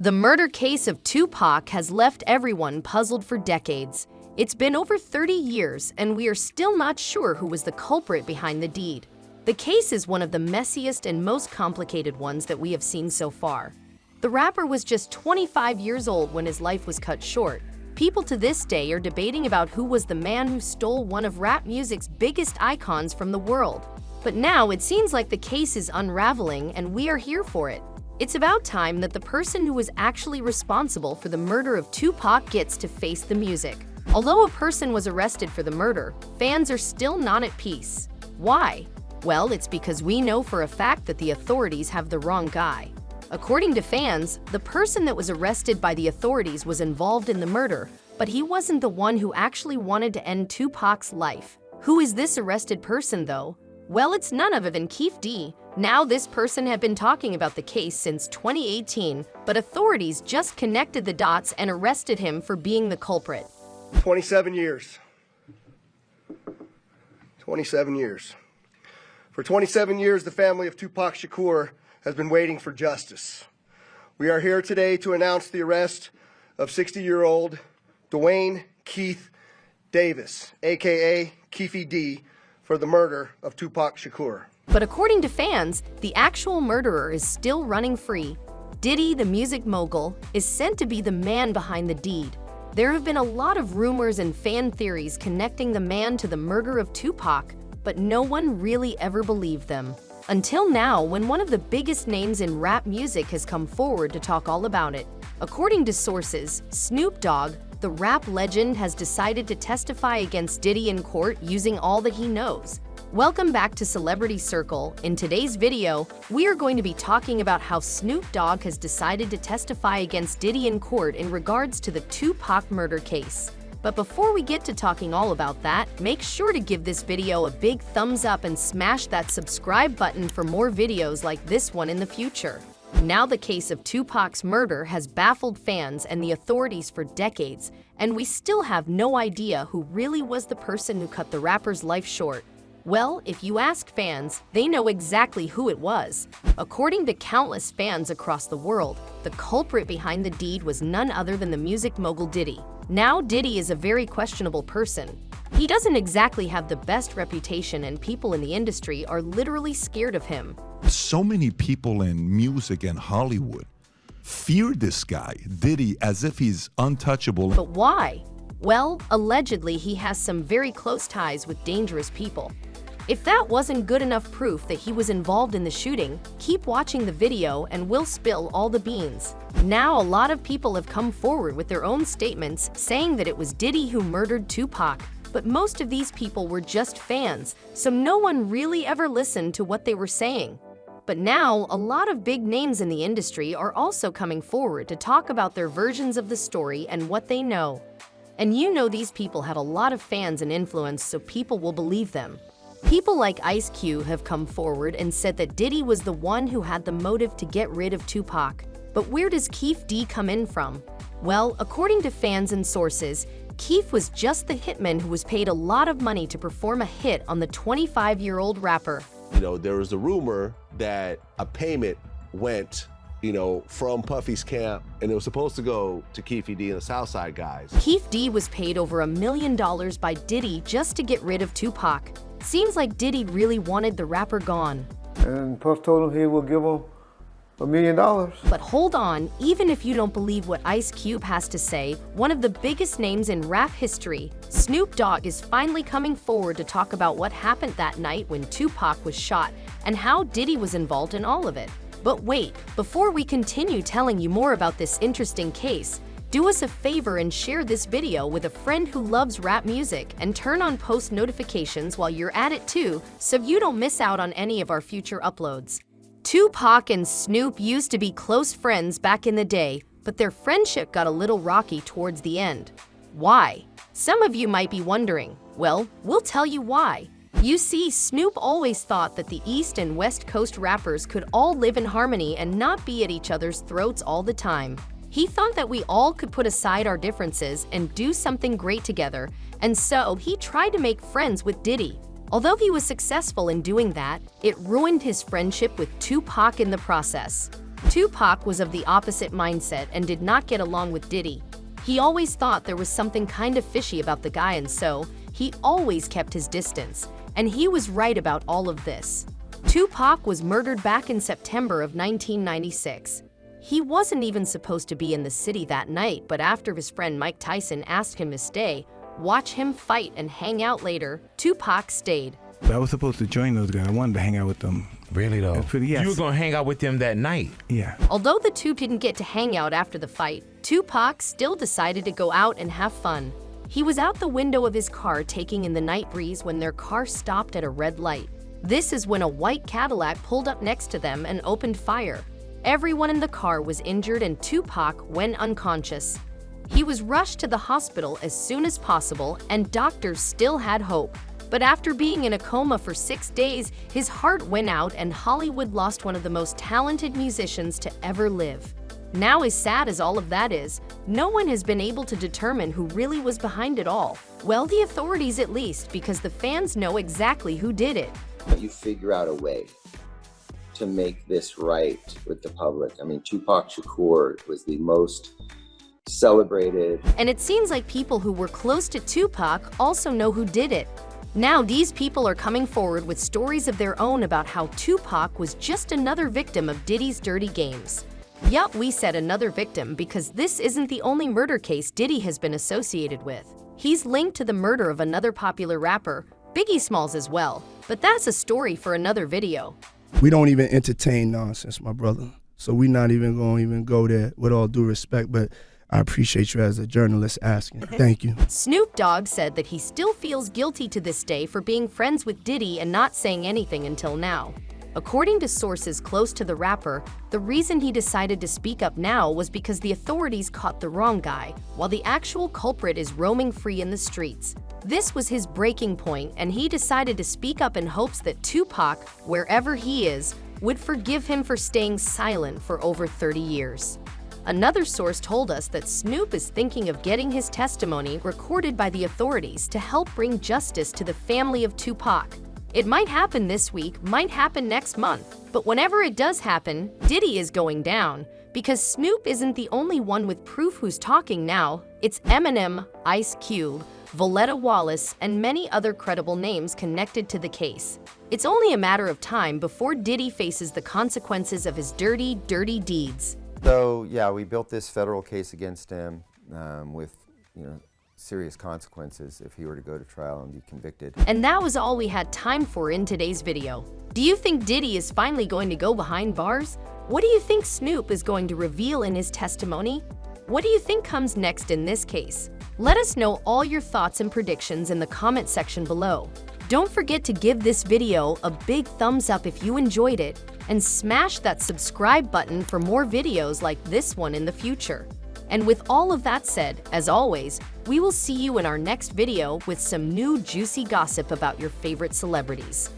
The murder case of Tupac has left everyone puzzled for decades. It's been over 30 years, and we are still not sure who was the culprit behind the deed. The case is one of the messiest and most complicated ones that we have seen so far. The rapper was just 25 years old when his life was cut short. People to this day are debating about who was the man who stole one of rap music's biggest icons from the world. But now it seems like the case is unraveling, and we are here for it. It's about time that the person who was actually responsible for the murder of Tupac gets to face the music. Although a person was arrested for the murder, fans are still not at peace. Why? Well, it's because we know for a fact that the authorities have the wrong guy. According to fans, the person that was arrested by the authorities was involved in the murder, but he wasn't the one who actually wanted to end Tupac's life. Who is this arrested person, though? Well, it's none other than Keefe D. Now, this person had been talking about the case since 2018, but authorities just connected the dots and arrested him for being the culprit. 27 years. 27 years. For 27 years, the family of Tupac Shakur has been waiting for justice. We are here today to announce the arrest of 60-year-old Dwayne Keith Davis, aka Keefe D, for the murder of Tupac Shakur. But according to fans, the actual murderer is still running free. Diddy, the music mogul, is said to be the man behind the deed. There have been a lot of rumors and fan theories connecting the man to the murder of Tupac, but no one really ever believed them. Until now, when one of the biggest names in rap music has come forward to talk all about it. According to sources, Snoop Dogg, the rap legend, has decided to testify against Diddy in court using all that he knows. Welcome back to Celebrity Circle. In today's video, we are going to be talking about how Snoop Dogg has decided to testify against Diddy in court in regards to the Tupac murder case. But before we get to talking all about that, make sure to give this video a big thumbs up and smash that subscribe button for more videos like this one in the future. Now, the case of Tupac's murder has baffled fans and the authorities for decades, and we still have no idea who really was the person who cut the rapper's life short. Well, if you ask fans, they know exactly who it was. According to countless fans across the world, the culprit behind the deed was none other than the music mogul Diddy. Now, Diddy is a very questionable person. He doesn't exactly have the best reputation, and people in the industry are literally scared of him. So many people in music and Hollywood fear this guy, Diddy, as if he's untouchable. But why? Well, allegedly he has some very close ties with dangerous people. If that wasn't good enough proof that he was involved in the shooting, keep watching the video and we'll spill all the beans. Now, a lot of people have come forward with their own statements saying that it was Diddy who murdered Tupac, but most of these people were just fans, so no one really ever listened to what they were saying. But now, a lot of big names in the industry are also coming forward to talk about their versions of the story and what they know. And you know these people have a lot of fans and influence, so people will believe them. People like Ice Cube have come forward and said that Diddy was the one who had the motive to get rid of Tupac. But where does Keefe D come in from? Well, according to fans and sources, Keefe was just the hitman who was paid a lot of money to perform a hit on the 25-year-old rapper. You know, there was a rumor that a payment went, from Puffy's camp, and it was supposed to go to Keefe D and the Southside guys. Keefe D was paid over $1 million by Diddy just to get rid of Tupac. Seems like Diddy really wanted the rapper gone. And Puff told him he would give him $1 million. But hold on, even if you don't believe what Ice Cube has to say, one of the biggest names in rap history, Snoop Dogg, is finally coming forward to talk about what happened that night when Tupac was shot and how Diddy was involved in all of it. But wait, before we continue telling you more about this interesting case, do us a favor and share this video with a friend who loves rap music, and turn on post notifications while you're at it too, so you don't miss out on any of our future uploads. Tupac and Snoop used to be close friends back in the day, but their friendship got a little rocky towards the end. Why? Some of you might be wondering. Well, we'll tell you why. You see, Snoop always thought that the East and West Coast rappers could all live in harmony and not be at each other's throats all the time. He thought that we all could put aside our differences and do something great together, and so he tried to make friends with Diddy. Although he was successful in doing that, it ruined his friendship with Tupac in the process. Tupac was of the opposite mindset and did not get along with Diddy. He always thought there was something kind of fishy about the guy, and so he always kept his distance. And he was right about all of this. Tupac was murdered back in September of 1996. He wasn't even supposed to be in the city that night, but after his friend Mike Tyson asked him to stay, watch him fight, and hang out later, Tupac stayed. I was supposed to join those guys. I wanted to hang out with them. Really though? Yes. You were gonna hang out with them that night? Yeah. Although the two didn't get to hang out after the fight, Tupac still decided to go out and have fun. He was out the window of his car taking in the night breeze when their car stopped at a red light. This is when a white Cadillac pulled up next to them and opened fire. Everyone in the car was injured and Tupac went unconscious. He was rushed to the hospital as soon as possible, and doctors still had hope. But after being in a coma for 6 days, his heart went out and Hollywood lost one of the most talented musicians to ever live. Now, as sad as all of that is, no one has been able to determine who really was behind it all. Well, the authorities at least, because the fans know exactly who did it. You figure out a way to make this right with the public. I mean, Tupac Shakur was the most celebrated. And it seems like people who were close to Tupac also know who did it. Now these people are coming forward with stories of their own about how Tupac was just another victim of Diddy's dirty games. Yup, we said another victim because this isn't the only murder case Diddy has been associated with. He's linked to the murder of another popular rapper, Biggie Smalls, as well, but that's a story for another video. We don't even entertain nonsense, my brother. So we're not even going to go there, with all due respect, but I appreciate you as a journalist asking. Thank you. Snoop Dogg said that he still feels guilty to this day for being friends with Diddy and not saying anything until now. According to sources close to the rapper, the reason he decided to speak up now was because the authorities caught the wrong guy, while the actual culprit is roaming free in the streets. This was his breaking point, and he decided to speak up in hopes that Tupac, wherever he is, would forgive him for staying silent for over 30 years. Another source told us that Snoop is thinking of getting his testimony recorded by the authorities to help bring justice to the family of Tupac. It might happen this week, might happen next month, but whenever it does happen, Diddy is going down. Because Snoop isn't the only one with proof who's talking now. It's Eminem, Ice Cube, Voletta Wallace, and many other credible names connected to the case. It's only a matter of time before Diddy faces the consequences of his dirty, dirty deeds. So yeah, we built this federal case against him with, serious consequences if he were to go to trial and be convicted. And that was all we had time for in today's video. Do you think Diddy is finally going to go behind bars? What do you think Snoop is going to reveal in his testimony? What do you think comes next in this case? Let us know all your thoughts and predictions in the comment section below. Don't forget to give this video a big thumbs up if you enjoyed it, and smash that subscribe button for more videos like this one in the future. And with all of that said, as always, we will see you in our next video with some new juicy gossip about your favorite celebrities.